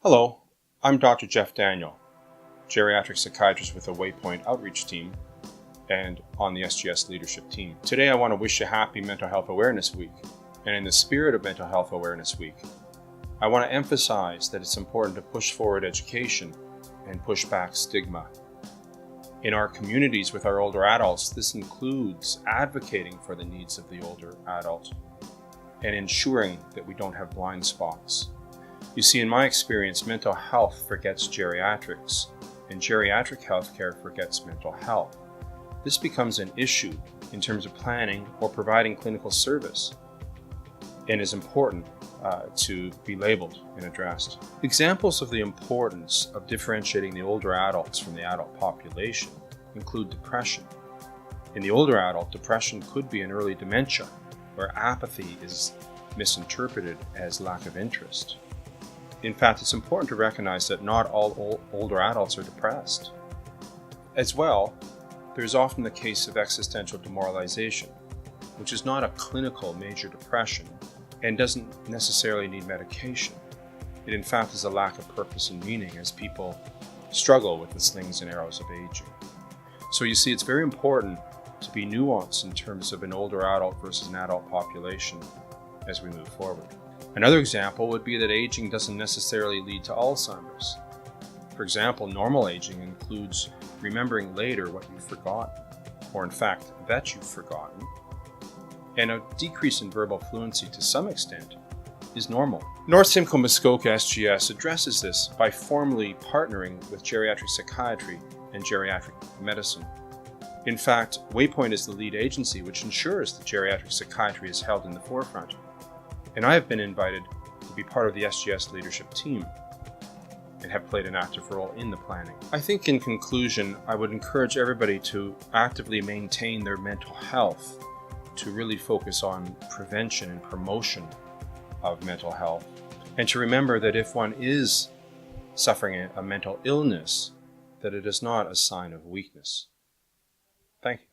Hello, I'm Dr. Geoff Daniel, geriatric psychiatrist with the Waypoint outreach team and on the SGS leadership team. Today I want to wish you happy Mental Health Awareness Week. And in the spirit of Mental Health Awareness Week, I want to emphasize that it's important to push forward education and push back stigma. In our communities with our older adults, this includes advocating for the needs of the older adult and ensuring that we don't have blind spots. You see, in my experience, mental health forgets geriatrics, and geriatric healthcare forgets mental health. This becomes an issue in terms of planning or providing clinical service, and is important to be labeled and addressed. Examples of the importance of differentiating the older adults from the adult population include depression. In the older adult, depression could be an early dementia, where apathy is misinterpreted as lack of interest. In fact, it's important to recognize that not all older adults are depressed. As well, there's often the case of existential demoralization, which is not a clinical major depression and doesn't necessarily need medication. It in fact is a lack of purpose and meaning as people struggle with the slings and arrows of aging. So you see, it's very important to be nuanced in terms of an older adult versus an adult population as we move forward. Another example would be that aging doesn't necessarily lead to Alzheimer's. For example, normal aging includes remembering later what you've forgotten, or in fact, that you've forgotten. And a decrease in verbal fluency to some extent is normal. North Simcoe Muskoka SGS addresses this by formally partnering with geriatric psychiatry and geriatric medicine. In fact, Waypoint is the lead agency which ensures that geriatric psychiatry is held in the forefront. And I have been invited to be part of the SGS leadership team and have played an active role in the planning. I think in conclusion, I would encourage everybody to actively maintain their mental health, to really focus on prevention and promotion of mental health, and to remember that if one is suffering a mental illness, that it is not a sign of weakness. Thank you.